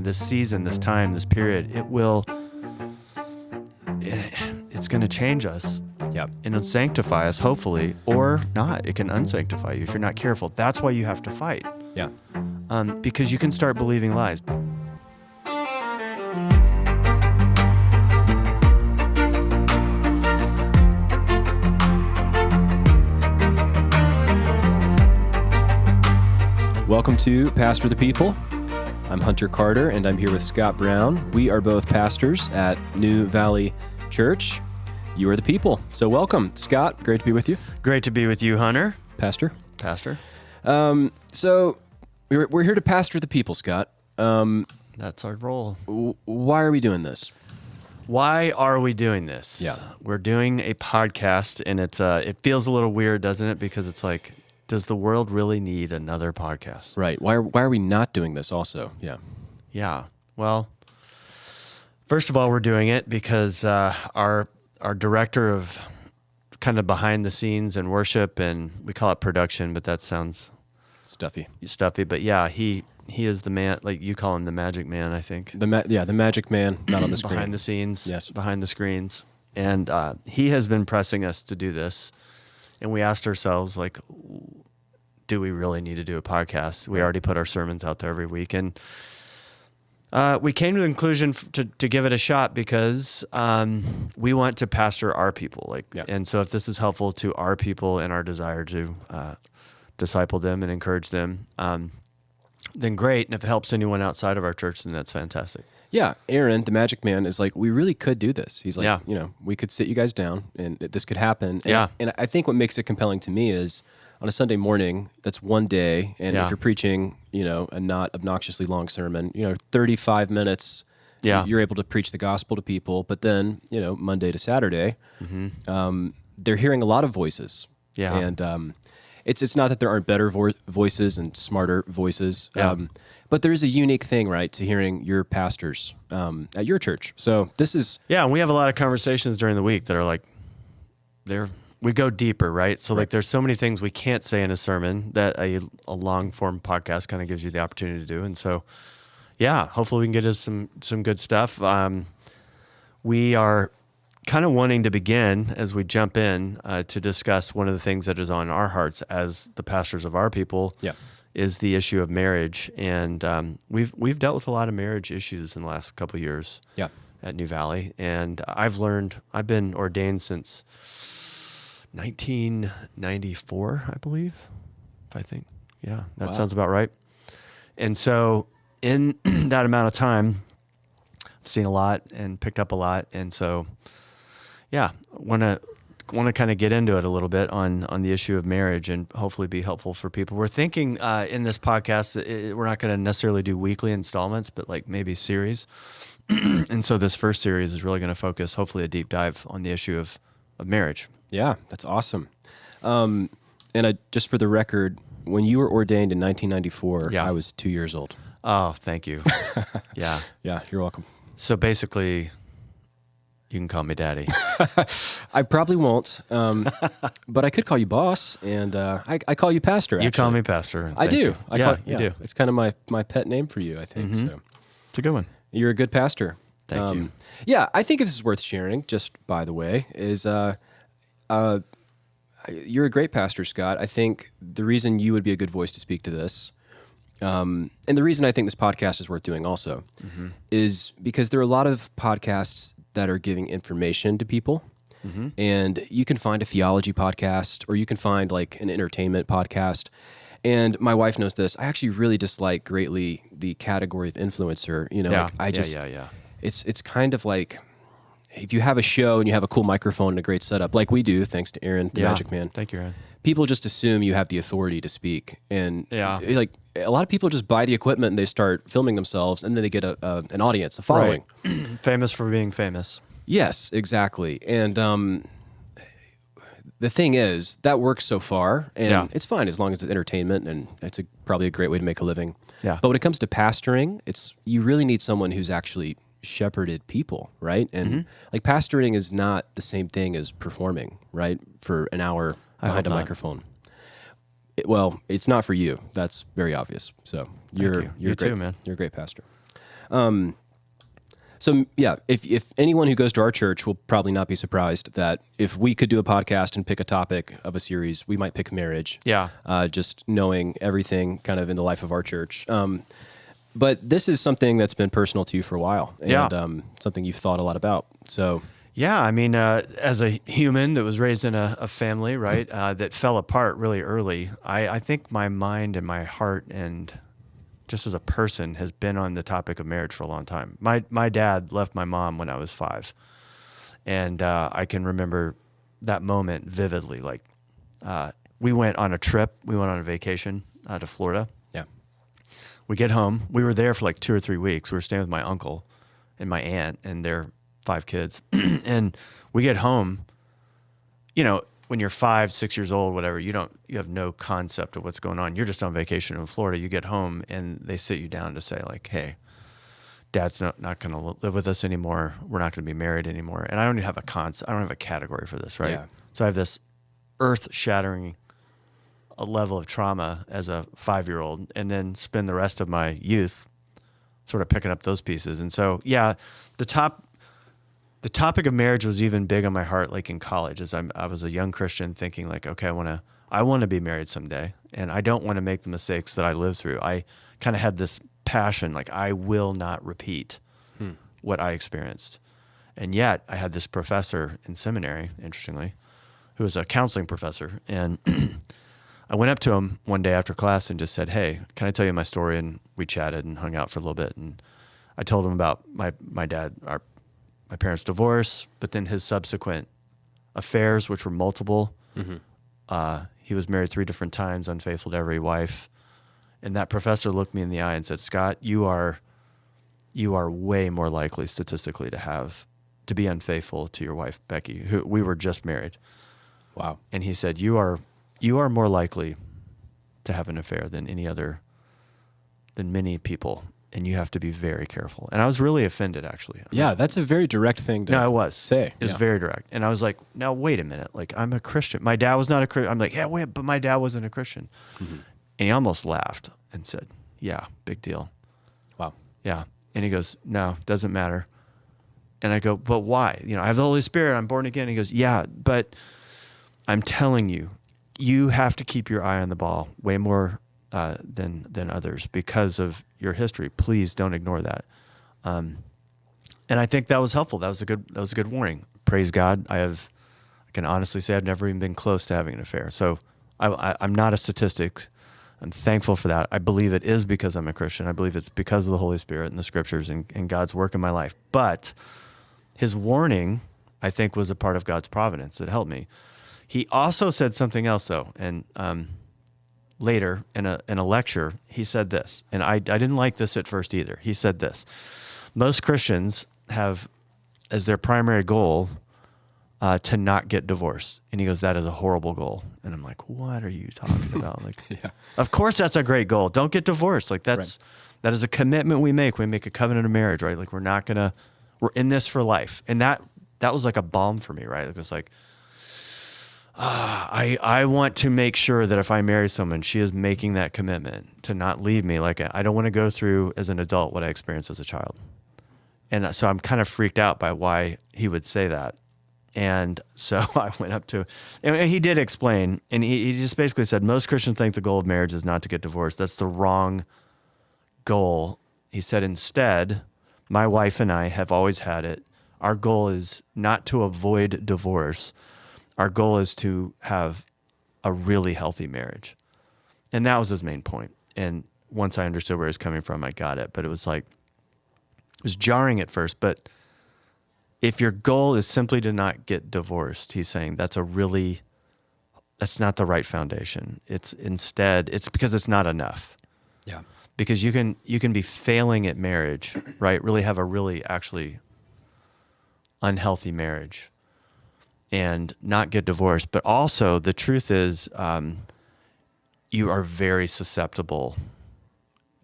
this season, this time, this period, it's going to change us. Yeah. And it'll sanctify us, hopefully, or not. It can unsanctify you if you're not careful. That's why you have to fight. Yeah. Because you can start believing lies. Welcome to Pastor the People. I'm Hunter Carter, and I'm here with Scott Brown. We are both pastors at New Valley Church. You are the people. So welcome, Scott. Great to be with you. Great to be with you, Hunter. Pastor. So we're here to pastor the people, Scott. That's our role. Why are we doing this? Why are we doing this? Yeah. We're doing a podcast, and it feels a little weird, doesn't it? Because it's like, does the world really need another podcast? Right. Why are we not doing this also? Yeah. Yeah. Well, first of all, we're doing it because our director of kind of behind the scenes and worship, and we call it production, but that sounds stuffy. But yeah, he is the man, like you call him the magic man, I think. The magic man, not on the screen. Behind the scenes. Yes. Behind the screens. And he has been pressing us to do this. And we asked ourselves, like, do we really need to do a podcast? We already put our sermons out there every week. And we came to the conclusion to give it a shot because we want to pastor our people. And so if this is helpful to our people and our desire to disciple them and encourage them, then great. And if it helps anyone outside of our church, then that's fantastic. Yeah, Aaron, the magic man, is like, we really could do this. He's like, we could sit you guys down and this could happen. And I think what makes it compelling to me is on a Sunday morning, that's one day. And if you're preaching, a not obnoxiously long sermon, 35 minutes, you're able to preach the gospel to people. But then, Monday to Saturday, they're hearing a lot of voices. Yeah. And it's not that there aren't better voices and smarter voices. But there is a unique thing, right, to hearing your pastors at your church. So this is... Yeah, and we have a lot of conversations during the week that are like, we go deeper, right? So like there's so many things we can't say in a sermon that a long-form podcast kind of gives you the opportunity to do. And so, yeah, hopefully we can get us some good stuff. We are kind of wanting to begin, as we jump in, to discuss one of the things that is on our hearts as the pastors of our people. Yeah. Is the issue of marriage, and we've dealt with a lot of marriage issues in the last couple of years at New Valley, and I've been ordained since 1994, I believe, that sounds about right. And so in that amount of time, I've seen a lot and picked up a lot, and so want to kind of get into it a little bit on the issue of marriage and hopefully be helpful for people. We're thinking in this podcast, we're not going to necessarily do weekly installments, but like maybe series. And so this first series is really going to focus, hopefully, a deep dive on the issue of marriage. Yeah, that's awesome. And just for the record, when you were ordained in 1994, I was 2 years old. Oh, thank you. Yeah. Yeah, you're welcome. So basically... You can call me Daddy. I probably won't, but I could call you boss, and I call you Pastor, actually. You call me Pastor. I do. You do. It's kind of my pet name for you, I think. Mm-hmm. So. It's a good one. You're a good pastor. Thank you. Yeah, I think this is worth sharing, just by the way, is you're a great pastor, Scott. I think the reason you would be a good voice to speak to this, and the reason I think this podcast is worth doing also, is because there are a lot of podcasts that are giving information to people. Mm-hmm. And you can find a theology podcast, or you can find like an entertainment podcast. And my wife knows this. I actually really dislike greatly the category of influencer. It's kind of like if you have a show and you have a cool microphone and a great setup, like we do, thanks to Aaron, the Magic Man. Thank you, Aaron. People just assume you have the authority to speak. And like a lot of people just buy the equipment and they start filming themselves, and then they get an audience, a following. Right. Famous for being famous. Yes, exactly. And the thing is, that works so far, and it's fine as long as it's entertainment, and it's probably a great way to make a living. Yeah. But when it comes to pastoring, you really need someone who's actually shepherded people, right? And like pastoring is not the same thing as performing, right? For an hour behind a microphone. Well, it's not for you. That's very obvious. So you're you great, too, man. You're a great pastor. So yeah, if anyone who goes to our church will probably not be surprised that if we could do a podcast and pick a topic of a series, we might pick marriage. Yeah. Just knowing everything kind of in the life of our church. But this is something that's been personal to you for a while, and something you've thought a lot about. So Yeah, I mean, as a human that was raised in a family, right, that fell apart really early, I think my mind and my heart and just as a person has been on the topic of marriage for a long time. My dad left my mom when I was 5, and I can remember that moment vividly. Like, we went on a trip, we went on a vacation to Florida. yeah, We get home. We were there for like 2 or 3 weeks. We were staying with my uncle and my aunt and their 5 kids. And we get home, when you're 5, 6 years old, whatever, you have no concept of what's going on. You're just on vacation in Florida. You get home and they sit you down to say like, hey, Dad's not going to live with us anymore. We're not going to be married anymore. And I don't even have I don't have a category for this, right? Yeah. So I have this earth-shattering a level of trauma as a 5-year-old, and then spend the rest of my youth sort of picking up those pieces. And so, yeah, the topic of marriage was even big on my heart, like in college, as I was a young Christian thinking like, okay, I want to be married someday, and I don't want to make the mistakes that I lived through. I kind of had this passion, like I will not repeat what I experienced. And yet I had this professor in seminary, interestingly, who was a counseling professor. And I went up to him one day after class and just said, hey, can I tell you my story? And we chatted and hung out for a little bit. And I told him about my dad, my parents' divorce, but then his subsequent affairs, which were multiple. Mm-hmm. He was married 3 different times, unfaithful to every wife. And that professor looked me in the eye and said, Scott, you are way more likely statistically to be unfaithful to your wife, Becky, who we were just married. Wow. And he said, you are more likely to have an affair than many people, and you have to be very careful. And I was really offended, actually. Yeah, that's a very direct thing to No, it was. say. It was very direct. And I was like, now, wait a minute. Like, I'm a Christian. My dad was not a Christian. I'm like, yeah, wait, but my dad wasn't a Christian. Mm-hmm. And he almost laughed and said, yeah, big deal. Wow. Yeah. And he goes, no, doesn't matter. And I go, but why? I have the Holy Spirit. I'm born again. And he goes, yeah, but I'm telling you, you have to keep your eye on the ball way more than others because of your history. Please don't ignore that. And I think that was helpful. That was a good warning. Praise God. I can honestly say I've never even been close to having an affair. So I'm not a statistic. I'm thankful for that. I believe it is because I'm a Christian. I believe it's because of the Holy Spirit and the Scriptures and God's work in my life. But his warning, I think, was a part of God's providence that helped me. He also said something else, though, and later in a lecture, he said this, and I didn't like this at first either. He said this: most Christians have as their primary goal to not get divorced, and he goes, that is a horrible goal. And I'm like, what are you talking about? Like, yeah. Of course that's a great goal. Don't get divorced. Like that is a commitment we make. We make a covenant of marriage, right? Like we're in this for life, and that was like a balm for me, right? It was like, I want to make sure that if I marry someone, she is making that commitment to not leave me. Like I don't want to go through as an adult what I experienced as a child. And so I'm kind of freaked out by why he would say that. And so I went up to, and he did explain, and he just basically said, most Christians think the goal of marriage is not to get divorced. That's the wrong goal. He said, instead, my wife and I have always had it. Our goal is not to avoid divorce. Our goal is to have a really healthy marriage. And that was his main point. And once I understood where he was coming from, I got it. But it was jarring at first. But if your goal is simply to not get divorced, he's saying that's not the right foundation. It's because it's not enough. Yeah. Because you can be failing at marriage, right? Really have a really actually unhealthy marriage and not get divorced. But also the truth is you are very susceptible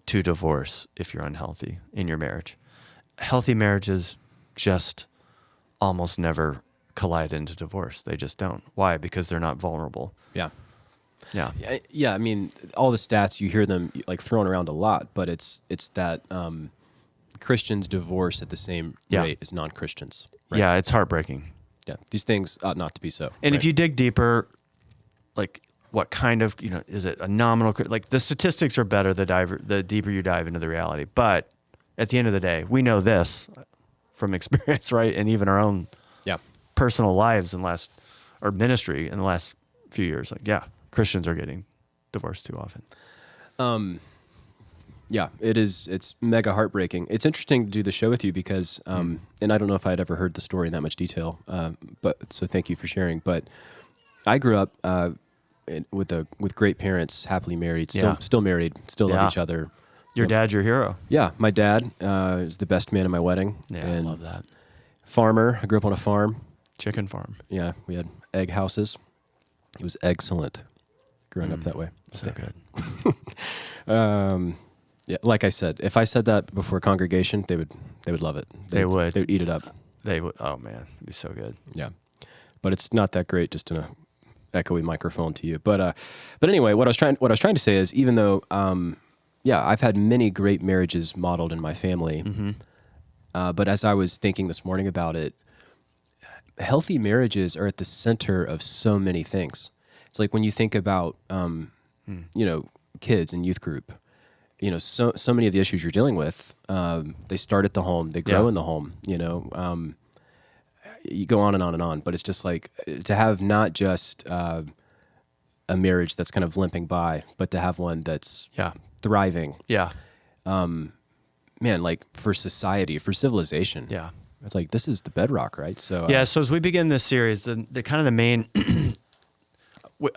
to divorce if you're unhealthy in your marriage. Healthy marriages just almost never collide into divorce. They just don't. Why? Because they're not vulnerable. Yeah. Yeah. Yeah. I mean, all the stats, you hear them like thrown around a lot, but it's that Christians divorce at the same rate as non-Christians. Right? Yeah, it's heartbreaking. Yeah, these things ought not to be so. And right? if you dig deeper, like what kind of, is it a nominal, like the statistics are better the deeper you dive into the reality. But at the end of the day, we know this from experience, right? And even our own personal lives or ministry in the last few years. Like, Christians are getting divorced too often. Yeah, it's mega heartbreaking. It's interesting to do the show with you because, and I don't know if I'd ever heard the story in that much detail, so thank you for sharing. But I grew up with great parents, happily married, still married, still love each other. Your dad's your hero. Yeah, my dad is the best man at my wedding. Yeah, and I love that. Farmer. I grew up on a farm. Chicken farm. Yeah, we had egg houses. It was excellent growing up that way. So good. Yeah, like I said, if I said that before a congregation, they would love it. They would eat it up. They would. Oh man, it'd be so good. Yeah, but it's not that great just in a echoey microphone to you. But anyway, what I was trying to say is, even though I've had many great marriages modeled in my family, but as I was thinking this morning about it, healthy marriages are at the center of so many things. It's like when you think about kids in youth group. So many of the issues you're dealing with, they start at the home, they grow in the home, you go on and on and on, but it's just like to have not just a marriage that's kind of limping by, but to have one that's thriving. Yeah. Man, like for society, for civilization. Yeah. It's like, this is the bedrock, right? So so as we begin this series, the kind of the main,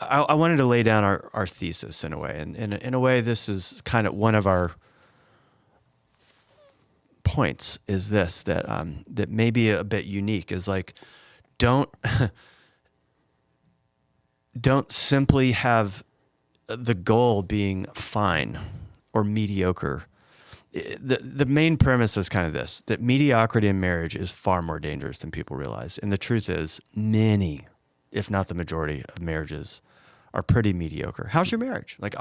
I wanted to lay down our thesis in a way. And in a way, this is kind of one of our points is this, that may be a bit unique, is like, don't simply have the goal being fine or mediocre. The main premise is kind of this, that mediocrity in marriage is far more dangerous than people realize. And the truth is, many, if not the majority of marriages are pretty mediocre. How's your marriage? Like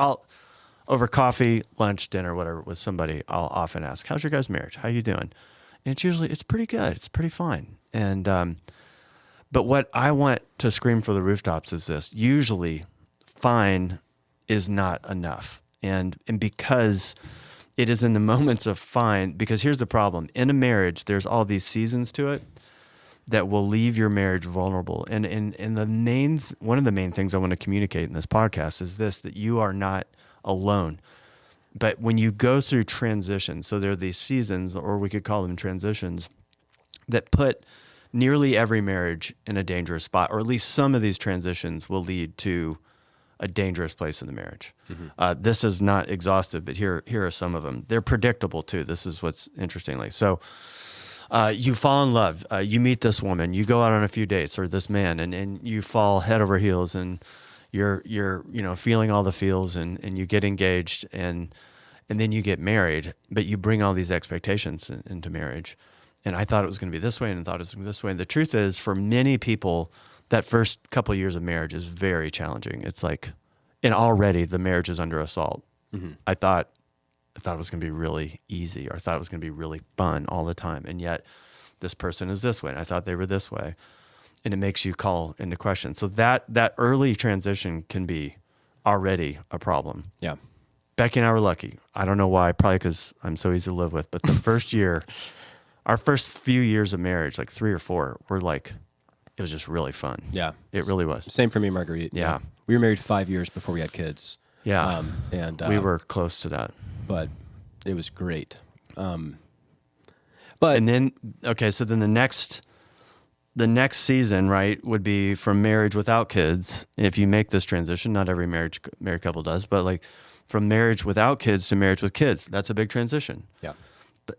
over coffee, lunch, dinner, whatever, with somebody, I'll often ask, how's your guys' marriage? How you doing? And it's pretty good. It's pretty fine. And, but what I want to scream for the rooftops is this: usually fine is not enough. And because it is in the moments of fine, because here's the problem. In a marriage, there's all these seasons to it that will leave your marriage vulnerable. And one of the main things I want to communicate in this podcast is this, that you are not alone. But when you go through transitions, so there are these seasons, or we could call them transitions, that put nearly every marriage in a dangerous spot, or at least some of these transitions will lead to a dangerous place in the marriage. Mm-hmm. This is not exhaustive, but here are some of them. They're predictable too. This is what's interesting. Like, so you fall in love, you meet this woman, you go out on a few dates, or this man, and you fall head over heels, and you're feeling all the feels, and you get engaged, and then you get married, but you bring all these expectations into marriage. And I thought it was going to be this way, and I thought it was going to be this way. And the truth is, for many people, that first couple of years of marriage is very challenging. It's like, and already the marriage is under assault. Mm-hmm. I thought it was going to be really easy, or I thought it was going to be really fun all the time. And yet this person is this way, and I thought they were this way. And it makes you call into question. So that early transition can be already a problem. Yeah. Becky and I were lucky. I don't know why, probably because I'm so easy to live with. But the first year, our first few years of marriage, like 3 or 4, were like, it was just really fun. Yeah. It really was. Same for me, Marguerite. Yeah. We were married 5 years before we had kids. Yeah. And we were close to that. But it was great. And then, okay, so then the next season, right, would be from marriage without kids. If you make this transition, not every married couple does, but like from marriage without kids to marriage with kids, that's a big transition. Yeah.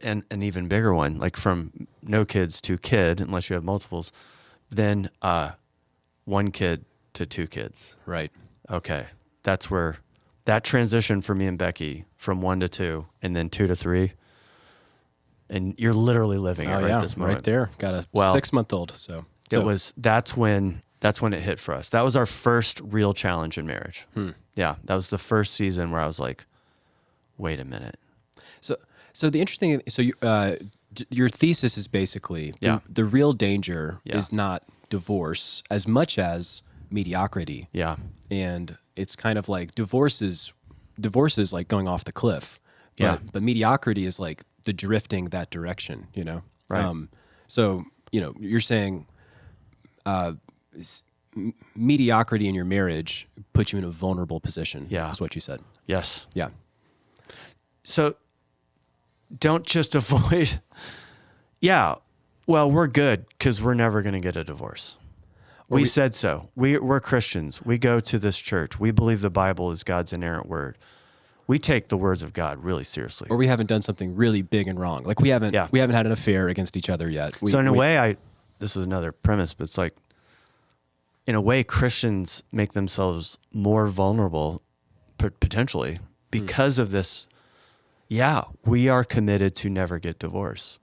And an even bigger one, like from no kids to kid, unless you have multiples, then 1 kid to 2 kids. Right. Okay. That's where that transition for me and Becky from 1 to 2 and then 2 to 3. And you're literally living it right this moment. Right there. Got a 6-month-old. So that's when it hit for us. That was our first real challenge in marriage. Yeah. That was the first season where I was like, wait a minute. So the interesting, your thesis is basically Yeah. the real danger Yeah. is not divorce as much as mediocrity. Yeah. And it's kind of like divorce is like going off the cliff. Yeah. But mediocrity is like the drifting that direction, you know? Right. So, you're saying mediocrity in your marriage puts you in a vulnerable position. Yeah. Is what you said. Yes. Yeah. So don't just avoid. Yeah. Well, we're good because we're never going to get a divorce. We said so. We're Christians. We go to this church. We believe the Bible is God's inerrant word. We take the words of God really seriously. Or we haven't done something really big and wrong. Like we haven't had an affair against each other yet. So in a way, this is another premise, but it's like, in a way, Christians make themselves more vulnerable, potentially, because of this. Yeah, we are committed to never get divorced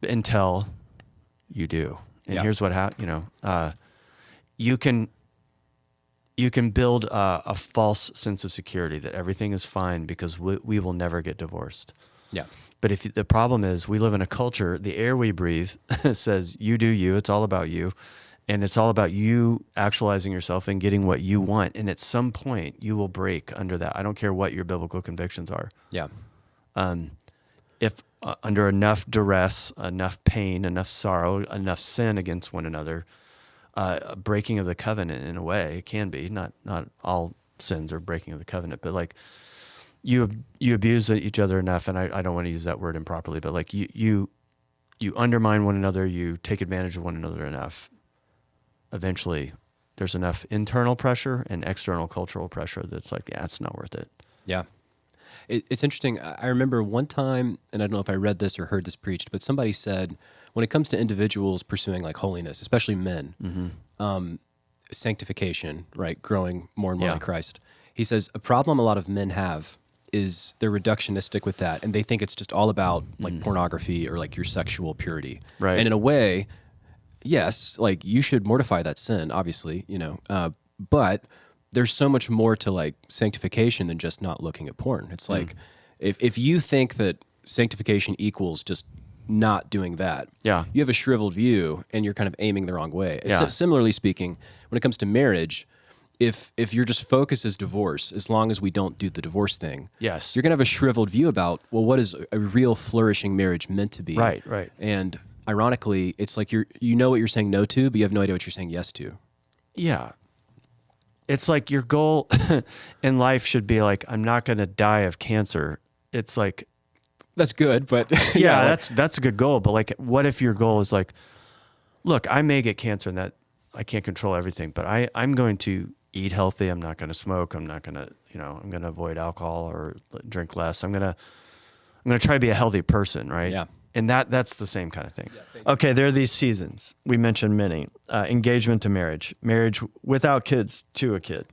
until you do. And here's what happens. You can build a false sense of security that everything is fine because we will never get divorced. Yeah. But if the problem is we live in a culture, the air we breathe says you do you. It's all about you. And it's all about you actualizing yourself and getting what you want. And at some point, you will break under that. I don't care what your biblical convictions are. Yeah. If under enough duress, enough pain, enough sorrow, enough sin against one another, a breaking of the covenant in a way, it can be. Not all sins are breaking of the covenant, but like you abuse each other enough, and I don't want to use that word improperly, but like you undermine one another, you take advantage of one another enough. Eventually, there's enough internal pressure and external cultural pressure that's like, yeah, it's not worth it. Yeah. It's interesting. I remember one time, and I don't know if I read this or heard this preached, but somebody said, when it comes to individuals pursuing like holiness, especially men, sanctification, right, growing more and more like Christ, he says a problem a lot of men have is they're reductionistic with that, and they think it's just all about like pornography or like your sexual purity. Right. And in a way, yes, like you should mortify that sin, obviously, but there's so much more to like sanctification than just not looking at porn. It's like if you think that sanctification equals just not doing that, you have a shriveled view and you're kind of aiming the wrong way. Yeah. Similarly speaking, when it comes to marriage, if your just focus is divorce, as long as we don't do the divorce thing, Yes. you're gonna have a shriveled view about, well, what is a real flourishing marriage meant to be? Right. And ironically, it's like you know what you're saying no to, but you have no idea what you're saying yes to. Yeah. It's like your goal in life should be like, I'm not going to die of cancer. It's like, that's good, but that's a good goal. But like, what if your goal is like, look, I may get cancer and that I can't control everything, but I'm going to eat healthy. I'm not going to smoke. I'm not going to, I'm going to avoid alcohol or drink less. I'm going to try to be a healthy person. Right. Yeah. And that's the same kind of thing. Yeah, okay, there are these seasons. We mentioned many. Engagement to marriage. Marriage without kids to a kid.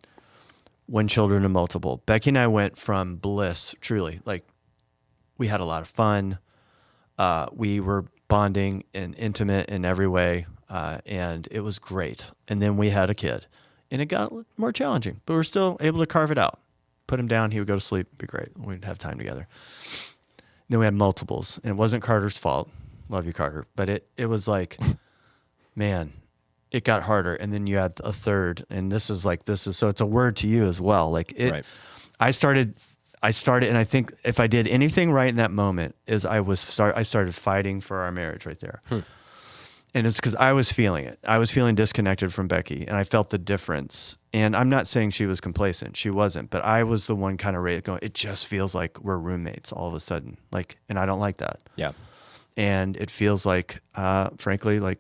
When children are multiple. Becky and I went from bliss, truly. Like, we had a lot of fun. We were bonding and intimate in every way. And it was great. And then we had a kid. And it got more challenging. But we were still able to carve it out. Put him down. He would go to sleep. It'd be great. We'd have time together. Then we had multiples, and it wasn't Carter's fault. Love you, Carter. But it was like, man, it got harder. And then you had a third, and so it's a word to you as well. Like it, right. I started, and I think if I did anything right in that moment is I started fighting for our marriage right there. And it's because I was feeling it. I was feeling disconnected from Becky, and I felt the difference. And I'm not saying she was complacent. She wasn't. But I was the one kind of going, it just feels like we're roommates all of a sudden. Like, and I don't like that. Yeah. And it feels like, frankly, like,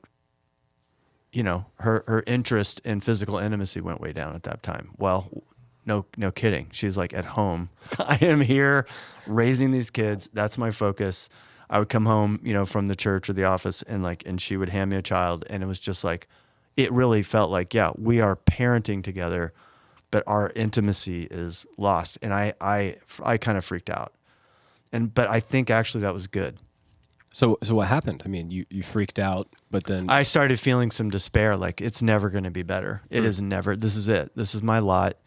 her interest in physical intimacy went way down at that time. Well, no kidding. She's like, at home. I am here raising these kids. That's my focus. I would come home, from the church or the office and she would hand me a child. And it was just like, it really felt like, yeah, we are parenting together, but our intimacy is lost. And I kind of freaked out. But I think actually that was good. So what happened? I mean, you freaked out, but then I started feeling some despair. Like it's never going to be better. It is never, this is it. This is my lot.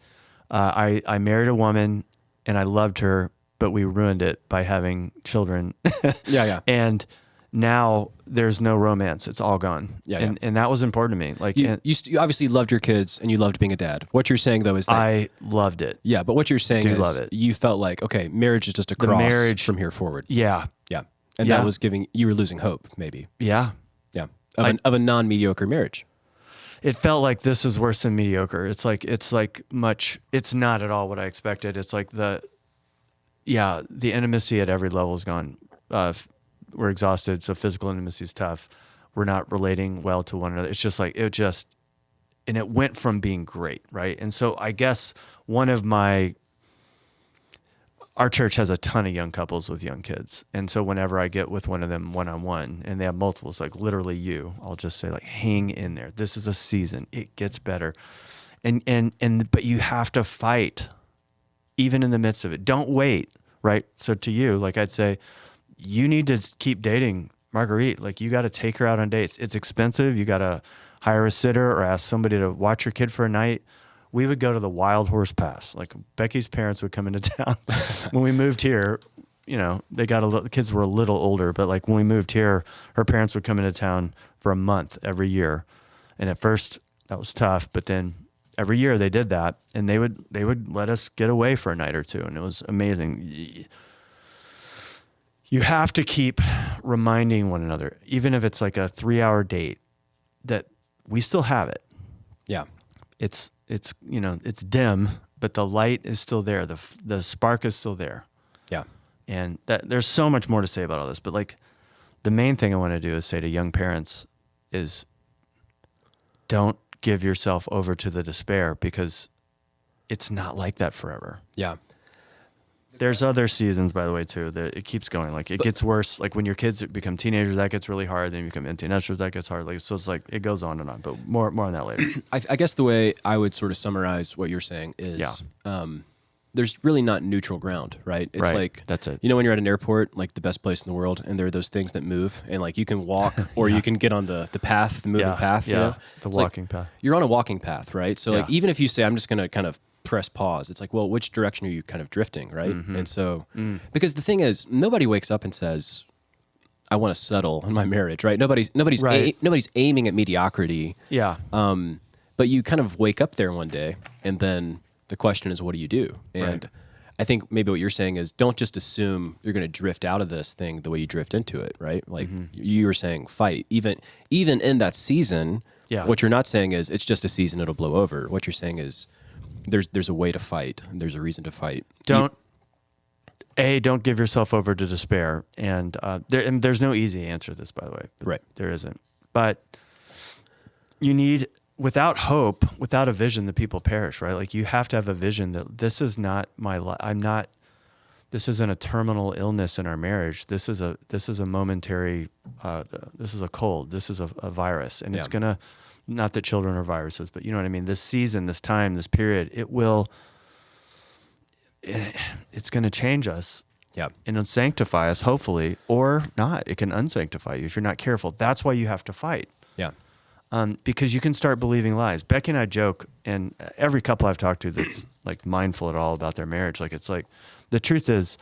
I married a woman and I loved her, but we ruined it by having children. Yeah. And now there's no romance. It's all gone. Yeah. And that was important to me. Like You obviously loved your kids and you loved being a dad. What you're saying though is that I loved it. yeah, but what you're saying is love it. you felt like, okay, marriage is just a cross from here forward. Yeah. Yeah. And that was you were losing hope maybe. Yeah. Yeah. Of a non-mediocre marriage. It felt like this is worse than mediocre. It's not at all what I expected. It's like the intimacy at every level is gone. We're exhausted. So physical intimacy is tough. We're not relating well to one another. It's just like, and it went from being great. Right. And so I guess our church has a ton of young couples with young kids. And so whenever I get with one of them one-on-one and they have multiples, like literally I'll just say like, hang in there. This is a season. It gets better. But you have to fight even in the midst of it. Don't wait. Right. So to you, like I'd say, you need to keep dating Marguerite. Like you got to take her out on dates. It's expensive. You got to hire a sitter or ask somebody to watch your kid for a night. We would go to the Wild Horse Pass. Like Becky's parents would come into town. When we moved here, the kids were a little older, but like when we moved here, her parents would come into town for a month every year. And at first that was tough, but then every year they did that and they would let us get away for a night or two. And it was amazing. You have to keep reminding one another, even if it's like a 3-hour date, that we still have it. Yeah. It's dim, but the light is still there. The spark is still there. Yeah. And there's so much more to say about all this, but like the main thing I want to do is say to young parents is don't give yourself over to the despair because it's not like that forever. Yeah. There's other seasons, by the way, too, that it keeps going. Like it gets worse. Like when your kids become teenagers, that gets really hard. Then you become empty nesters, that gets hard. Like so, it's like it goes on and on. But more on that later. I guess the way I would sort of summarize what you're saying is, there's really not neutral ground, right? It's right. like That's it. You know when you're at an airport, like the best place in the world, and there are those things that move, and like you can walk or you can get on the path, the moving path. Yeah. You know? The it's walking like, path. You're on a walking path, right? So like even if you say I'm just gonna kind of press pause, it's like, well, which direction are you kind of drifting, right? Mm-hmm. And so because the thing is, nobody wakes up and says, I want to settle in my marriage, right? Nobody's Right. Nobody's aiming at mediocrity. Yeah. But you kind of wake up there one day, and then the question is, what do you do? And I think maybe what you're saying is, don't just assume you're going to drift out of this thing the way you drift into it, right? Like you were saying, fight. Even in that season, what you're not saying is it's just a season; it'll blow over. What you're saying is there's a way to fight, and there's a reason to fight. Don't give yourself over to despair. And there's no easy answer to this, by the way. Right. There isn't. But you need, without hope, without a vision, the people perish, right? Like you have to have a vision that this is not my life. This isn't a terminal illness in our marriage. This is a momentary, this is a cold. This is a virus. And it's going to, not that children are viruses, but you know what I mean? This season, this time, this period, it's going to change us. Yeah. And it'll sanctify us, hopefully, or not. It can unsanctify you if you're not careful. That's why you have to fight. Yeah. Because you can start believing lies. Becky and I joke, and every couple I've talked to that's like mindful at all about their marriage, like it's like, the truth is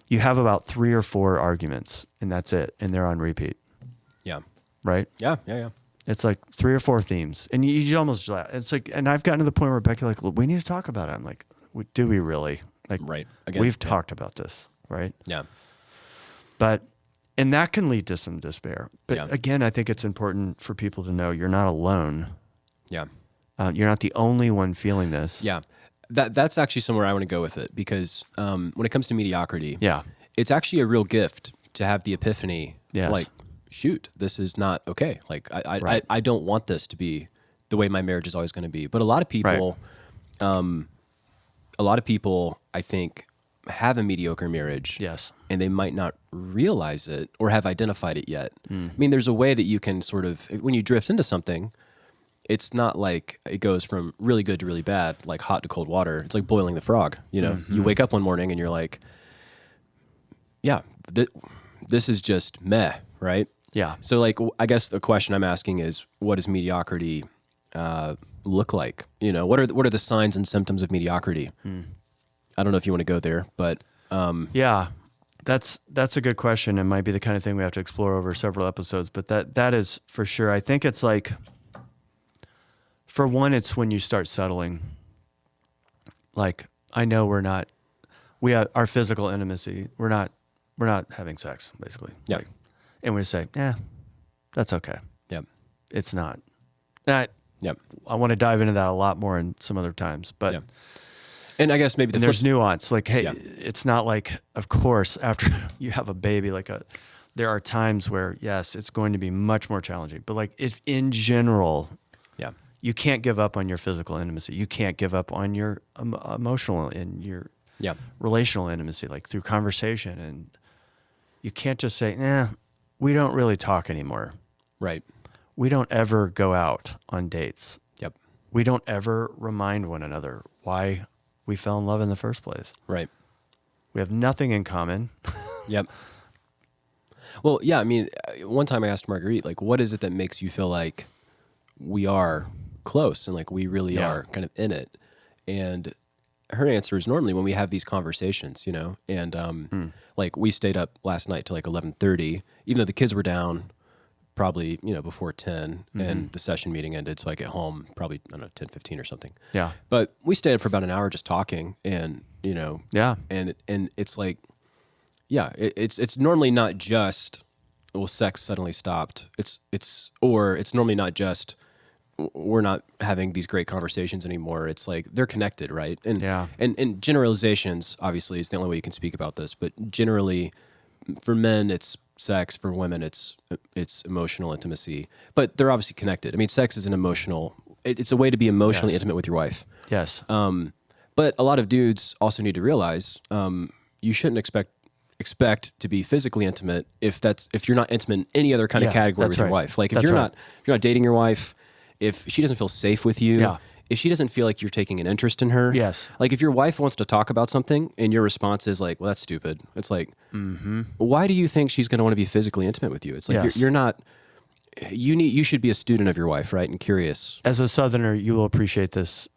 you have about 3 or 4 arguments and that's it. And they're on repeat. Yeah. Right? Yeah. It's like 3 or 4 themes. And you almost, it's like, and I've gotten to the point where Becky like, we need to talk about it. I'm like, do we really? Like, right. Again, we've talked about this, right? Yeah. And that can lead to some despair. But again, I think it's important for people to know you're not alone. Yeah. You're not the only one feeling this. Yeah. That's actually somewhere I want to go with it because when it comes to mediocrity, it's actually a real gift to have the epiphany. Yes. Like, shoot, this is not okay. Like, I don't want this to be the way my marriage is always going to be. But a lot of people, I think, have a mediocre marriage. Yes. And they might not realize it or have identified it yet. I mean, there's a way that you can sort of, when you drift into something, it's not like it goes from really good to really bad, like hot to cold water. It's like boiling the frog. You know, you wake up one morning and you're like, yeah, this is just meh, right? Yeah. So like, I guess the question I'm asking is, what does mediocrity look like? You know, what are the signs and symptoms of mediocrity? I don't know if you want to go there, but Yeah, that's a good question. It might be the kind of thing we have to explore over several episodes, but that is for sure. I think it's like, for one, it's when you start settling. Like, I know we have our physical intimacy. We're not having sex, basically. Yeah. Like, and we say, that's okay. Yep. It's not. That. Yep. I want to dive into that a lot more in some other times, but. Yeah. And I guess maybe there's nuance. Like, hey, Yeah. it's not like, of course, after you have a baby, there are times where, yes, it's going to be much more challenging. But like, if in general, yeah, you can't give up on your physical intimacy. You can't give up on your emotional and your relational intimacy, like through conversation. And you can't just say, we don't really talk anymore. Right. We don't ever go out on dates. Yep. We don't ever remind one another why we fell in love in the first place. Right. We have nothing in common. Yep. Well, yeah, I mean, one time I asked Marguerite, like, what is it that makes you feel like we are close and like we really are kind of in it? And her answer is normally when we have these conversations, you know, and like we stayed up last night till like 11:30, even though the kids were down probably, you know, before 10 and the session meeting ended. So I get home probably, I don't know, 10:15 or something. Yeah. But we stayed up for about an hour just talking and, you know, and it's like, it's normally not just, well, sex suddenly stopped. It's normally not just, we're not having these great conversations anymore. It's like they're connected, right? And and generalizations obviously is the only way you can speak about this, but generally for men it's sex, for women it's emotional intimacy, but they're obviously connected. I mean, sex is it's a way to be emotionally intimate with your wife. Yes. But a lot of dudes also need to realize you shouldn't expect to be physically intimate if you're not intimate in any other kind of category with your wife. Like if you're not dating your wife, if she doesn't feel safe with you, if she doesn't feel like you're taking an interest in her, like if your wife wants to talk about something and your response is like, well, that's stupid. It's like, why do you think she's going to want to be physically intimate with you? It's like, you're not, you should be a student of your wife, right? And curious. As a Southerner, you will appreciate this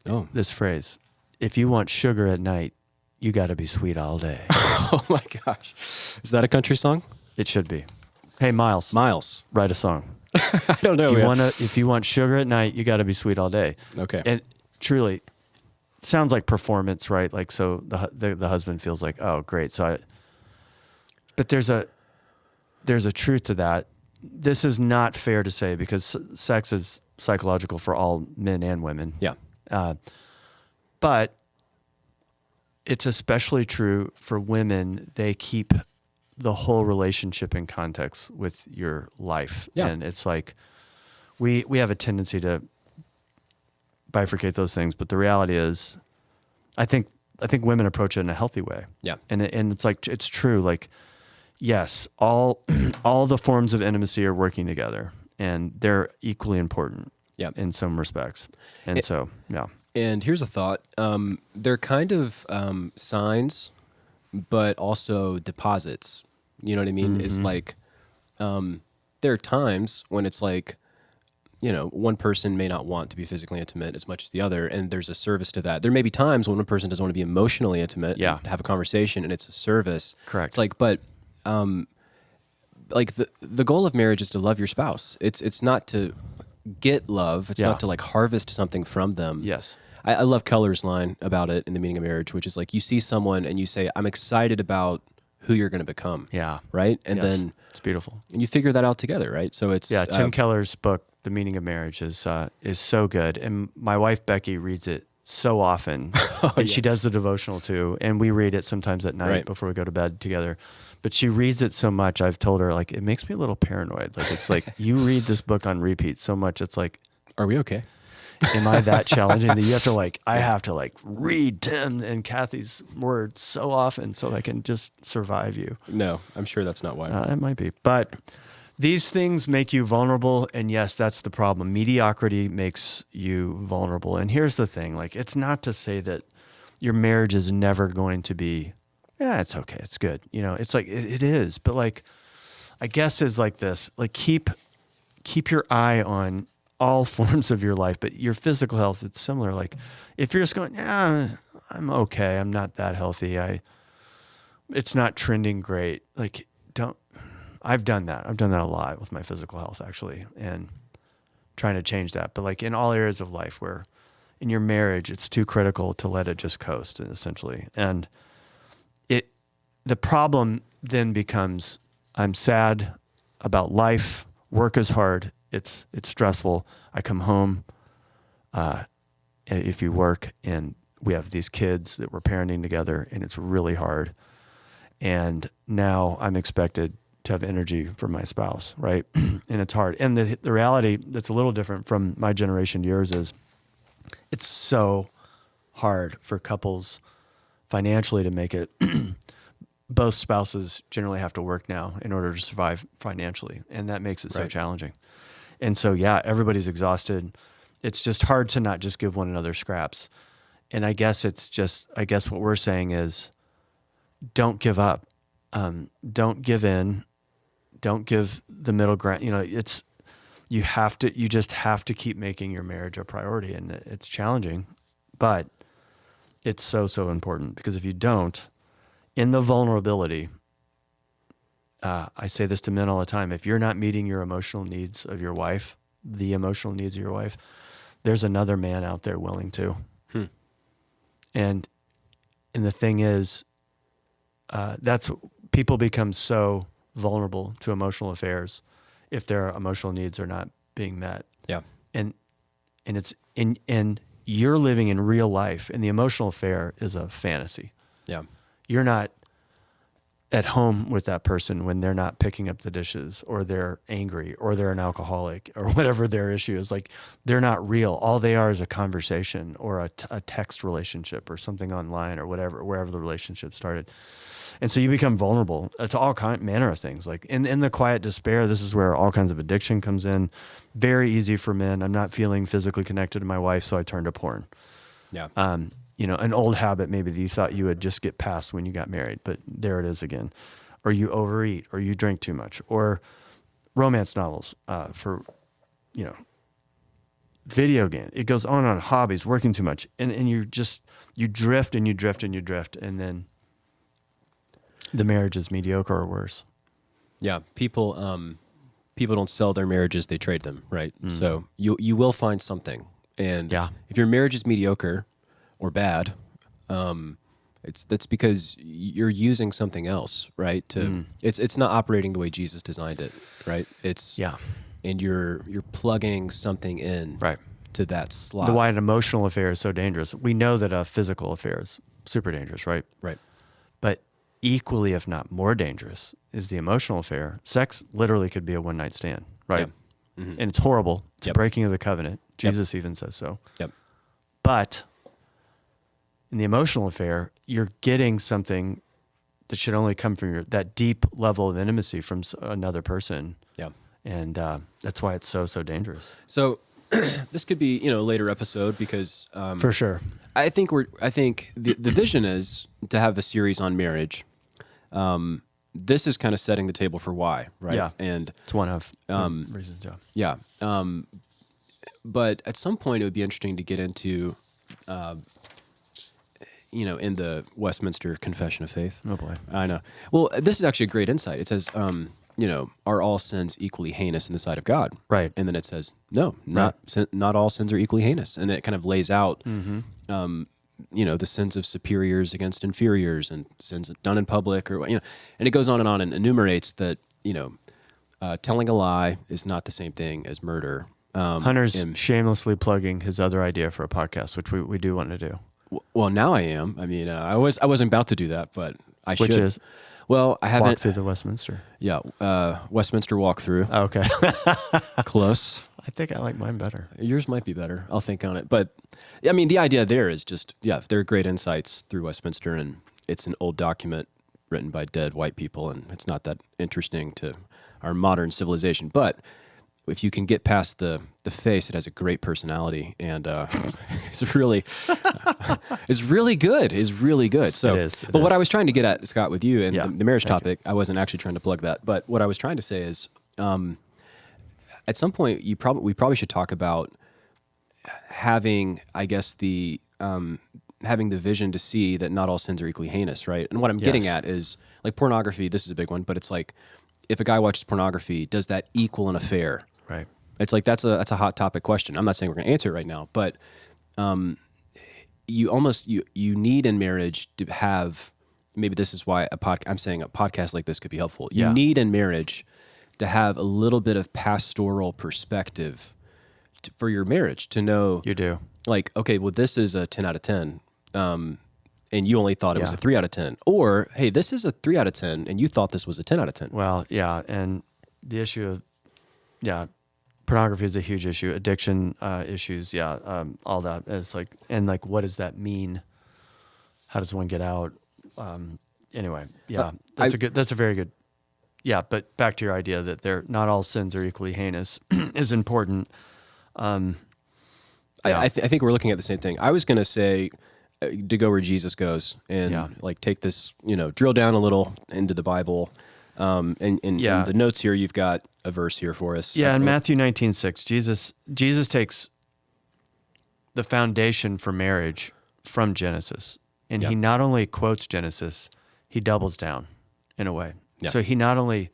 phrase. If you want sugar at night, you got to be sweet all day. Oh my gosh. Is that a country song? It should be. Hey, Miles, write a song. I don't know. If you want sugar at night, you got to be sweet all day. Okay. And truly, it sounds like performance, right? Like, so the husband feels like, oh, great. But there's a truth to that. This is not fair to say because sex is psychological for all men and women. Yeah. But it's especially true for women. They keep the whole relationship in context with your life. Yeah. And it's like we have a tendency to bifurcate those things, but the reality is I think women approach it in a healthy way. Yeah. And it's like, it's true. Like, yes, all the forms of intimacy are working together and they're equally important in some respects. And And here's a thought. They're kind of signs, but also deposits. You know what I mean? It's like there are times when it's like, you know, one person may not want to be physically intimate as much as the other, and there's a service to that. There may be times when one person doesn't want to be emotionally intimate, and have a conversation, and it's a service. Correct. It's like, but like the goal of marriage is to love your spouse. It's not to get love. It's not to like harvest something from them. Yes. I love Keller's line about it in The Meaning of Marriage, which is like you see someone and you say, I'm excited about who you're going to become. Yeah. Right? And then it's beautiful. And you figure that out together, right? So it's Tim Keller's book, The Meaning of Marriage, is so good. And my wife Becky reads it so often. And she does the devotional too. And we read it sometimes at night before we go to bed together. But she reads it so much, I've told her, like, it makes me a little paranoid. Like, it's like, you read this book on repeat so much, it's like, are we okay? Am I that challenging that you have to like, I have to like read Tim and Kathy's words so often so I can just survive you? No, I'm sure that's not why. It might be. But these things make you vulnerable. And yes, that's the problem. Mediocrity makes you vulnerable. And here's the thing. Like, it's not to say that your marriage is never going to be, it's okay. It's good. You know, it's like, it is. But like, I guess it's like this, like keep your eye on all forms of your life, but your physical health, it's similar. Like if you're just going, I'm okay, I'm not that healthy. it's not trending great. Like, I've done that. I've done that a lot with my physical health, actually, and trying to change that. But like in all areas of life where in your marriage, it's too critical to let it just coast, essentially. And the problem then becomes, I'm sad about life. Work is hard. It's stressful. I come home, if you work, and we have these kids that we're parenting together, and it's really hard. And now I'm expected to have energy for my spouse, right? And it's hard. And the reality that's a little different from my generation to yours is it's so hard for couples financially to make it. Both spouses generally have to work now in order to survive financially, and that makes it so challenging. And so, yeah, everybody's exhausted. It's just hard to not just give one another scraps. And I guess what we're saying is, don't give up. Don't give in. Don't give the middle ground. You just have to keep making your marriage a priority, and it's challenging, but it's so, so important, because if you don't, in the vulnerability, I say this to men all the time, if you're not meeting your emotional needs of your wife, the emotional needs of your wife, there's another man out there willing to. And the thing is, that's people become so vulnerable to emotional affairs if their emotional needs are not being met. Yeah. And you're living in real life, and the emotional affair is a fantasy. Yeah. You're not at home with that person when they're not picking up the dishes, or they're angry, or they're an alcoholic, or whatever their issue is. Like, they're not real. All they are is a conversation or a text relationship or something online or whatever, wherever the relationship started. And so you become vulnerable to all manner of things. Like in the quiet despair, this is where all kinds of addiction comes in. Very easy for men. I'm not feeling physically connected to my wife, so I turn to porn. Yeah. An old habit maybe that you thought you would just get past when you got married, but there it is again. Or you overeat, or you drink too much, or romance novels for video game. It goes on hobbies, working too much. And you drift and you drift and you drift, and then the marriage is mediocre or worse. Yeah, people don't sell their marriages; they trade them, right? Mm. So you will find something, and if your marriage is mediocre or bad, that's because you're using something else, right? It's not operating the way Jesus designed it, right? And you're plugging something in, right, to that slot. The why an emotional affair is so dangerous. We know that a physical affair is super dangerous, right? Right. But equally, if not more dangerous, is the emotional affair. Sex literally could be a one-night stand, right? Yeah. Mm-hmm. And it's horrible. It's a breaking of the covenant. Jesus even says so. Yep. But in the emotional affair, you're getting something that should only come from that deep level of intimacy from another person. Yeah. And that's why it's so, so dangerous. So this could be, a later episode, because for sure. I think the vision is to have a series on marriage. This is kind of setting the table for why, right? Yeah. And it's one of reasons. Yeah. Yeah. But at some point it would be interesting to get into, in the Westminster Confession of Faith. Oh boy. I know. Well, this is actually a great insight. It says, are all sins equally heinous in the sight of God? Right. And then it says, no, not all sins are equally heinous. And it kind of lays out, the sins of superiors against inferiors, and sins done in public, and it goes on and enumerates that, telling a lie is not the same thing as murder. Hunter's shamelessly plugging his other idea for a podcast, which we do want to do. Well, now I am. I mean, I wasn't about to do that, but I should. Which is? Well, I haven't. Walk through the Westminster. Yeah, Westminster walkthrough. Oh, okay. Close. I think I like mine better. Yours might be better. I'll think on it. But, I mean, the idea there is just, there are great insights through Westminster, and it's an old document written by dead white people, and it's not that interesting to our modern civilization. But if you can get past the face, it has a great personality, and it's really good. It's really good. So, it is. But what I was trying to get at, Scott, with you and the marriage topic, I wasn't actually trying to plug that. But what I was trying to say is, at some point, we probably should talk about having, I guess, the having the vision to see that not all sins are equally heinous, right? And what I'm getting Yes. at is like pornography. This is a big one, but it's like if a guy watches pornography, does that equal an affair? Right. It's like that's a hot topic question. I'm not saying we're going to answer it right now, but you need in marriage to have, maybe this is why I'm saying a podcast like this could be helpful. You Yeah. need in marriage to have a little bit of pastoral perspective for your marriage, to know You do. like, okay, well, this is a 10 out of 10. And you only thought it was Yeah. a 3 out of 10. Or, hey, this is a 3 out of 10 and you thought this was a 10 out of 10. Well, yeah, and the issue of pornography is a huge issue. Addiction issues, all that is like, and like, what does that mean? How does one get out? Anyway, that's a very good. Yeah, but back to your idea that not all sins are equally heinous is important. I think we're looking at the same thing. I was going to say to go where Jesus goes and like take this, drill down a little into the Bible. And in the notes here, you've got a verse here for us. Yeah, in Matthew 19:6, Jesus takes the foundation for marriage from Genesis, and he not only quotes Genesis, he doubles down in a way. Yeah. So he not only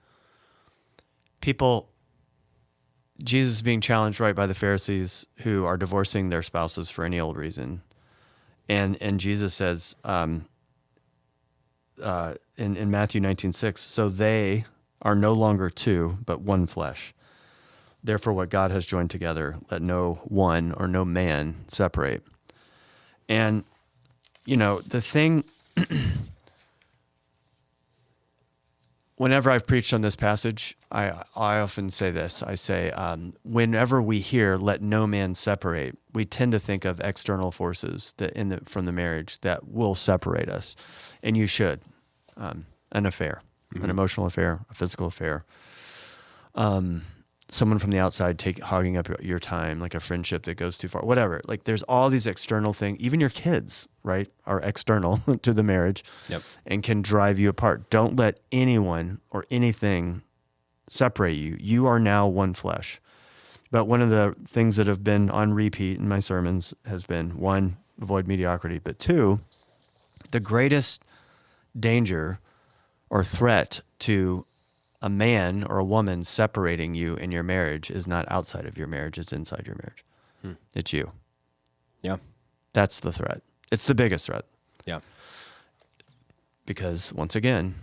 Jesus is being challenged right by the Pharisees who are divorcing their spouses for any old reason, and Jesus says in Matthew 19:6, so they are no longer two, but one flesh. Therefore, what God has joined together, let no one or no man separate. And, the thing, whenever I've preached on this passage, I often say this. I say, whenever we hear, let no man separate, we tend to think of external forces from the marriage that will separate us. And you should. An affair, an emotional affair, a physical affair. Someone from the outside hogging up your time, like a friendship that goes too far, whatever. Like there's all these external things. Even your kids, right, are external to the marriage and can drive you apart. Don't let anyone or anything separate you. You are now one flesh. But one of the things that have been on repeat in my sermons has been, one, avoid mediocrity, but two, the greatest danger or threat to a man or a woman separating you in your marriage is not outside of your marriage, it's inside your marriage. It's you. Yeah. That's the threat. It's the biggest threat. Yeah. Because once again,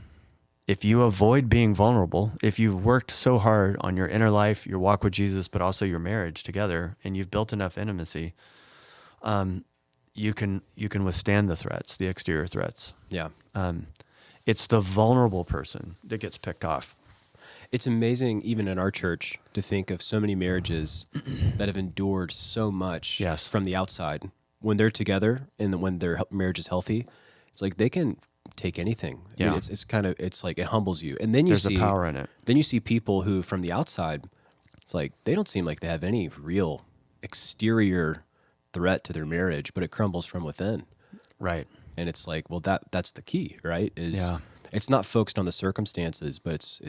if you avoid being vulnerable, if you've worked so hard on your inner life, your walk with Jesus, but also your marriage together, and you've built enough intimacy, you can withstand the threats, the exterior threats. Yeah. It's the vulnerable person that gets picked off. It's amazing, even in our church, to think of so many marriages that have endured so much from the outside. When they're together and when their marriage is healthy, it's like they can take anything. I mean, it's like it humbles you. And then There's a power in it. Then you see people who, from the outside, it's like they don't seem like they have any real exterior threat to their marriage, but it crumbles from within. Right. And it's like, well, that's the key, right? It's not focused on the circumstances, but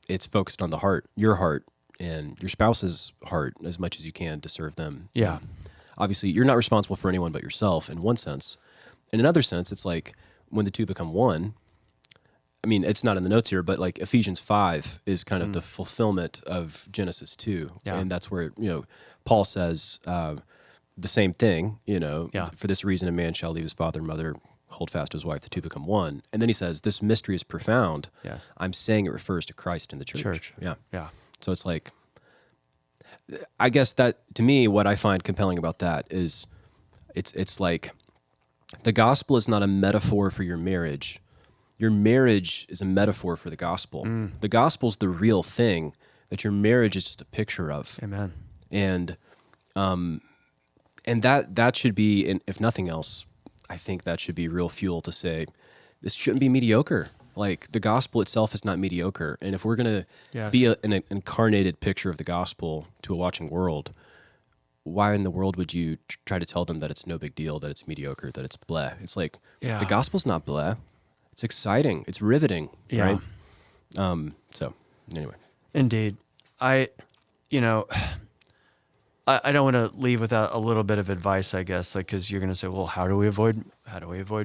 it's focused on the heart, your heart, and your spouse's heart as much as you can to serve them. Yeah. And obviously, you're not responsible for anyone but yourself in one sense. In another sense, it's like when the two become one. I mean, it's not in the notes here, but like Ephesians 5 is kind of the fulfillment of Genesis 2. Yeah. And that's where, Paul says the same thing, for this reason a man shall leave his father and mother, hold fast to his wife, the two become one. And then he says, this mystery is profound. Yes. I'm saying it refers to Christ and the church. Yeah. Yeah. So it's like, I guess that, to me, what I find compelling about that is it's like the gospel is not a metaphor for your marriage. Your marriage is a metaphor for the gospel. The gospel's the real thing that your marriage is just a picture of. Amen. And that should be, and if nothing else, I think that should be real fuel to say, this shouldn't be mediocre. Like, the gospel itself is not mediocre. And if we're going to be an incarnated picture of the gospel to a watching world, why in the world would you try to tell them that it's no big deal, that it's mediocre, that it's bleh? It's like, the gospel's not bleh. It's exciting. It's riveting, right? So, anyway. Indeed. I don't want to leave without a little bit of advice, I guess, like, because you're going to say, well, how do we avoid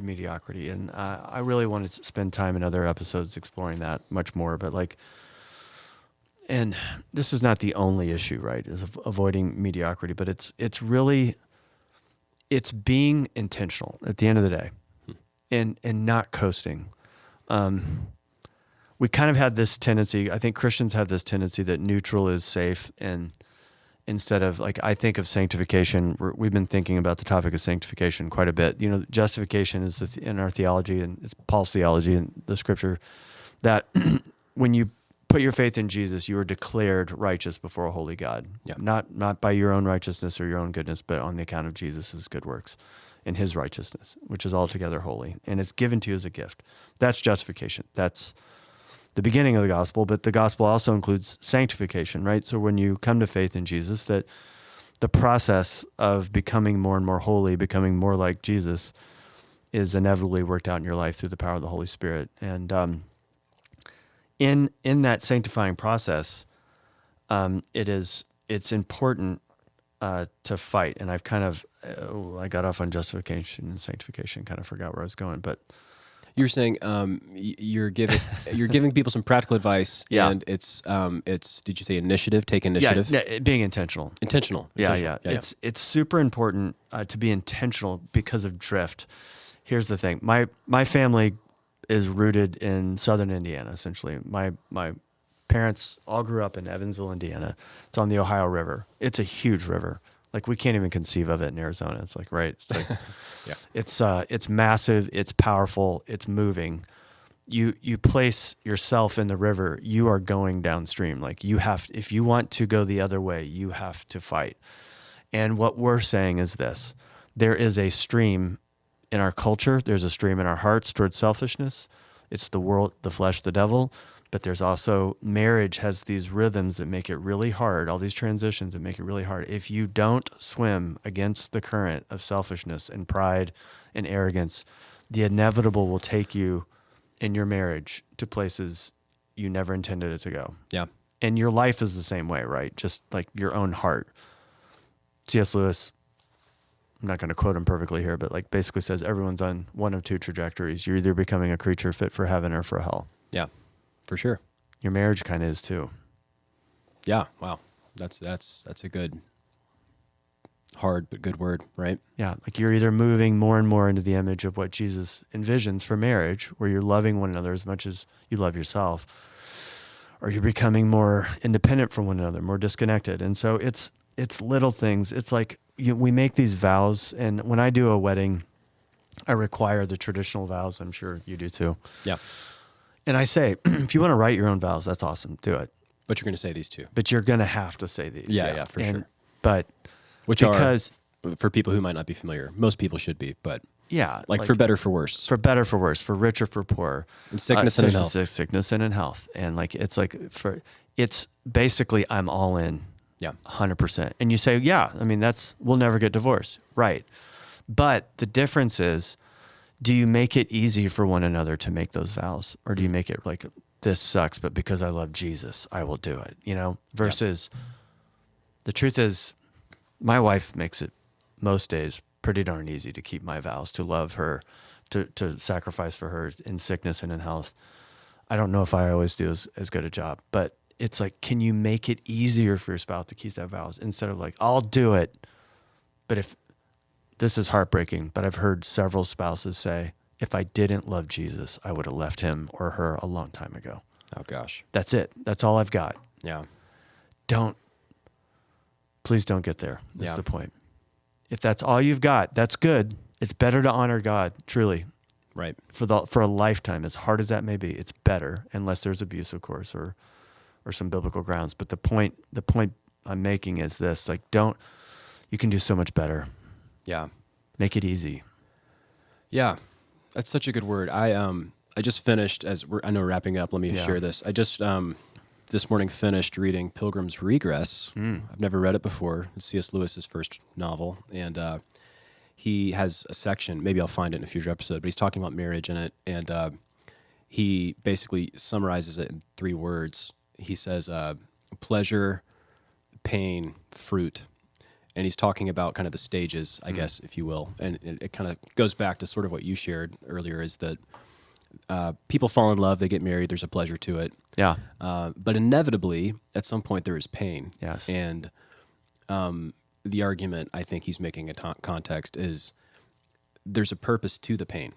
mediocrity? And I really want to spend time in other episodes exploring that much more. But like, and this is not the only issue, right? Is avoiding mediocrity, but it's really, it's being intentional at the end of the day, and not coasting. We kind of had this tendency. I think Christians have this tendency that neutral is safe, and instead of, like, I think of sanctification, we've been thinking about the topic of sanctification quite a bit. You know, justification is in our theology, and it's Paul's theology in the scripture, that when you put your faith in Jesus, you are declared righteous before a holy God. Yeah. Not by your own righteousness or your own goodness, but on the account of Jesus' good works and his righteousness, which is altogether holy. And it's given to you as a gift. That's justification. That's the beginning of the gospel, but the gospel also includes sanctification, right? So when you come to faith in Jesus, that the process of becoming more and more holy, becoming more like Jesus, is inevitably worked out in your life through the power of the Holy Spirit. And in that sanctifying process, it's important to fight. And I've kind of I got off on justification and sanctification, kind of forgot where I was going, but. You're saying you're giving people some practical advice, Yeah. and it's did you say initiative? Take initiative. Yeah, being intentional. Intentional. Yeah. It's super important to be intentional because of drift. Here's the thing: my family is rooted in southern Indiana. Essentially, my parents all grew up in Evansville, Indiana. It's on the Ohio River. It's a huge river. Like, we can't even conceive of it in Arizona. It's like, right? It's like, Yeah. It's massive. It's powerful. It's moving. You place yourself in the river, you are going downstream. Like, if you want to go the other way, you have to fight. And what we're saying is this: there is a stream in our culture. There's a stream in our hearts towards selfishness. It's the world, the flesh, the devil. But there's also, marriage has these rhythms that make it really hard, all these transitions that make it really hard. If you don't swim against the current of selfishness and pride and arrogance, the inevitable will take you in your marriage to places you never intended it to go. Yeah. And your life is the same way, right? Just like your own heart. C.S. Lewis, I'm not going to quote him perfectly here, but like basically says everyone's on one of two trajectories. You're either becoming a creature fit for heaven or for hell. Yeah. For sure. Your marriage kind of is too. Yeah. Wow. That's a good, hard but good word, right? Yeah. Like, you're either moving more and more into the image of what Jesus envisions for marriage, where you're loving one another as much as you love yourself, or you're becoming more independent from one another, more disconnected. And so it's little things. It's like, we make these vows, and when I do a wedding, I require the traditional vows. I'm sure you do too. Yeah. And I say, if you want to write your own vows, that's awesome. Do it. But you're going to say these two. But you're going to have to say these. Yeah, for sure. But Which because are, for people who might not be familiar, most people should be, but yeah, like for better, for worse. For better, for worse, for richer, for poorer. In sickness and in health. Sickness and in health. And like, it's basically, I'm all in. Yeah. 100%. And you say, yeah, I mean, we'll never get divorced. Right. But the difference is, do you make it easy for one another to make those vows? Or do you make it like, this sucks, but because I love Jesus, I will do it, versus the truth is, my wife makes it most days pretty darn easy to keep my vows, to love her, to sacrifice for her in sickness and in health. I don't know if I always do as good a job, but it's like, can you make it easier for your spouse to keep that vows instead of like, I'll do it, but if this is heartbreaking, but I've heard several spouses say, if I didn't love Jesus, I would have left him or her a long time ago. Oh gosh. That's it. That's all I've got. Yeah. Please don't get there. That's the point. If that's all you've got, that's good. It's better to honor God, truly. Right. For a lifetime, as hard as that may be, it's better, unless there's abuse, of course, or some biblical grounds. But the point I'm making is this: like, you can do so much better. Yeah. Make it easy. Yeah. That's such a good word. I just finished, I know we're wrapping up. Let me share this. I just this morning finished reading Pilgrim's Regress. I've never read it before. It's C.S. Lewis's first novel, and he has a section. Maybe I'll find it in a future episode. But he's talking about marriage in it, and he basically summarizes it in 3 words. He says, pleasure, pain, fruit. and he's talking about kind of the stages, I guess, if you will. And it kind of goes back to sort of what you shared earlier, is that people fall in love, they get married, there's a pleasure to it. Yeah. But inevitably, at some point, there is pain. Yes. And the argument I think he's making in context is there's a purpose to the pain,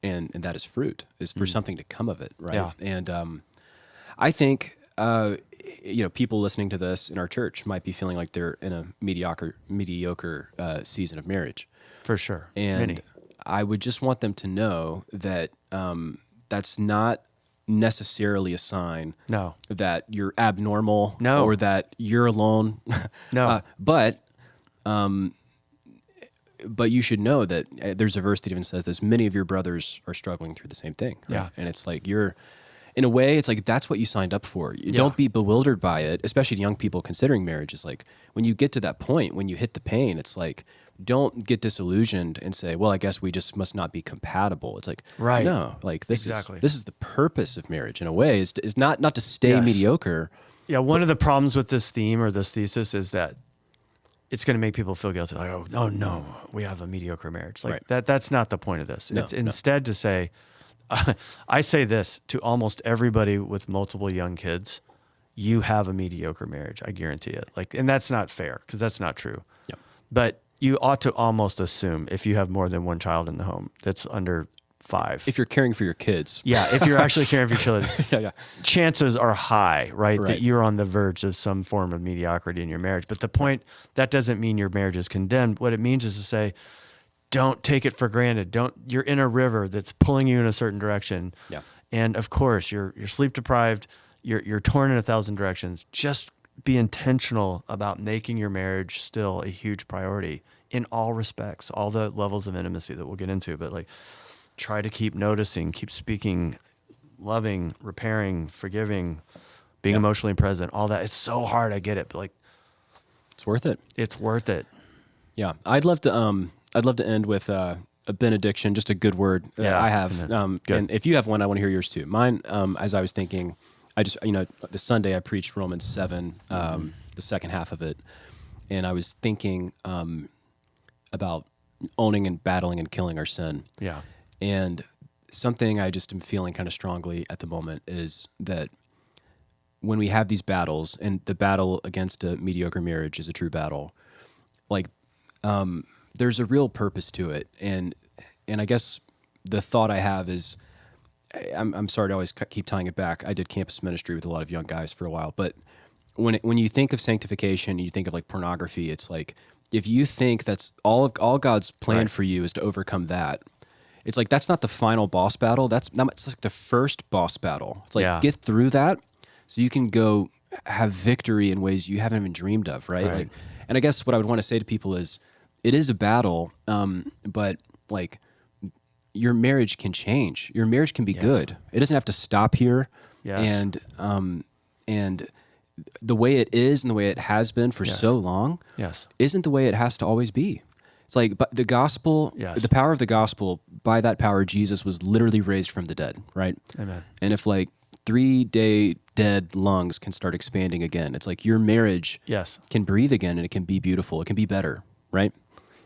and that is fruit, is for something to come of it, right? Yeah. And I think people listening to this in our church might be feeling like they're in a mediocre season of marriage. For sure. And Many. I would just want them to know that that's not necessarily a sign No. that you're abnormal No. or that you're alone. No. But you should know that there's a verse that even says this: many of your brothers are struggling through the same thing. Right? Yeah. And it's like in a way, it's like that's what you signed up for. You don't be bewildered by it, especially to young people considering marriage. Is like when you get to that point, when you hit the pain, it's like, don't get disillusioned and say, well, I guess we just must not be compatible. It's like, Right. no, like this Exactly. is the purpose of marriage in a way, is not to stay Yes. mediocre. Yeah, one of the problems with this theme or this thesis is that it's going to make people feel guilty. Like, oh no, we have a mediocre marriage. Like Right. that's not the point of this. No, It's instead to say, I say this to almost everybody with multiple young kids: you have a mediocre marriage. I guarantee it. Like, and that's not fair because that's not true. Yeah. But you ought to almost assume, if you have more than one child in the home that's under 5. If you're caring for your kids. Yeah, if you're actually caring for your children, Yeah. chances are high, right, Right. that you're on the verge of some form of mediocrity in your marriage. But the point, that doesn't mean your marriage is condemned. What it means is to say, don't take it for granted. You're in a river that's pulling you in a certain direction. Yeah. And of course, you're sleep deprived, you're torn in 1,000 directions. Just be intentional about making your marriage still a huge priority in all respects, all the levels of intimacy that we'll get into. But like, try to keep noticing, keep speaking, loving, repairing, forgiving, being emotionally present, all that. It's so hard. I get it. But like, It's worth it. it's worth it. Yeah. I'd love to end with a benediction, just a good word. Yeah, I have. Good. And if you have one, I want to hear yours too. Mine, as I was thinking, this Sunday I preached Romans 7, the second half of it. And I was thinking about owning and battling and killing our sin. Yeah. And something I just am feeling kind of strongly at the moment is that when we have these battles, and the battle against a mediocre marriage is a true battle, like there's a real purpose to it. And I guess the thought I have is, I'm sorry to always keep tying it back. I did campus ministry with a lot of young guys for a while, but when you think of sanctification and you think of like pornography, it's like, if you think that's all God's plan Right. for you is to overcome that, it's like that's not the final boss battle. It's like the first boss battle. It's like get through that so you can go have victory in ways you haven't even dreamed of, right? Like, and I guess what I would want to say to people is, it is a battle, but like your marriage can change. Your marriage can be good. It doesn't have to stop here. Yes. And the way it is and the way it has been for so long Yes. isn't the way it has to always be. It's like, but the gospel, the power of the gospel, by that power, Jesus was literally raised from the dead, right? Amen. And if like 3-day dead lungs can start expanding again, it's like your marriage Yes. can breathe again, and it can be beautiful. It can be better, right?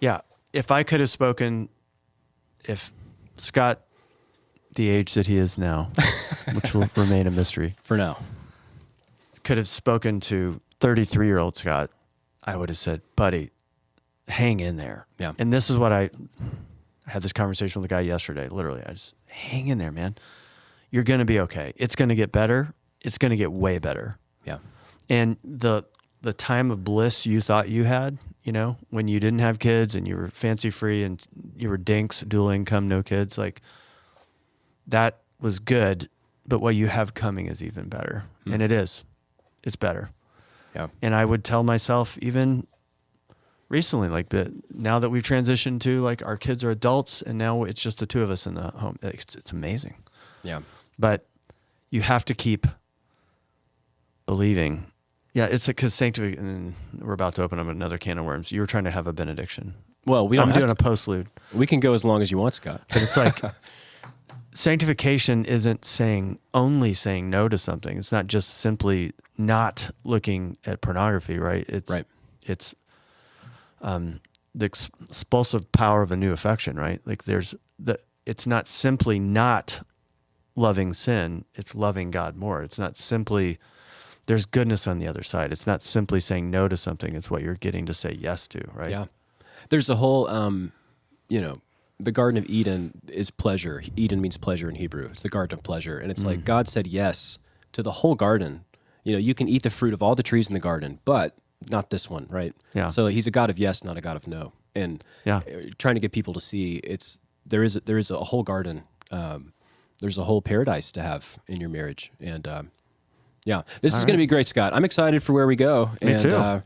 Yeah. If I could have spoken, if Scott, the age that he is now, which will remain a mystery, For now. could have spoken to 33-year-old Scott, I would have said, buddy, hang in there. Yeah. And this is what I had this conversation with a guy yesterday. Literally, I just hang in there, man. You're going to be okay. It's going to get better. It's going to get way better. Yeah. And the time of bliss you thought you had, when you didn't have kids and you were fancy free and you were dinks, dual income, no kids, like that was good. But what you have coming is even better. And it is. It's better. Yeah. And I would tell myself even recently, like now that we've transitioned to like our kids are adults and now it's just the two of us in the home, it's amazing. Yeah. But you have to keep believing. Yeah, it's because sanctification, and we're about to open up another can of worms. You were trying to have a benediction. Well, I'm doing a postlude. We can go as long as you want, Scott. But it's like sanctification isn't only saying no to something. It's not just simply not looking at pornography, right? It's the expulsive power of a new affection, right? Like it's not simply not loving sin, it's loving God more. It's not simply, there's goodness on the other side. It's not simply saying no to something, it's what you're getting to say yes to, right? Yeah. There's a whole, the Garden of Eden is pleasure. Eden means pleasure in Hebrew. It's the Garden of Pleasure. And it's like God said yes to the whole garden. You can eat the fruit of all the trees in the garden, but not this one, right? Yeah. So he's a God of yes, not a God of no. And trying to get people to see there is a whole garden. There's a whole paradise to have in your marriage. And this is going to be great, Scott. I'm excited for where we go. Me too.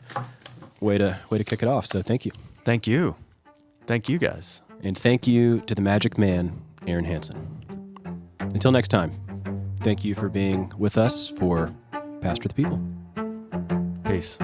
Way to kick it off. So thank you. Thank you. Thank you guys. And thank you to the magic man, Aaron Hansen. Until next time, thank you for being with us for Pastor the People. Peace.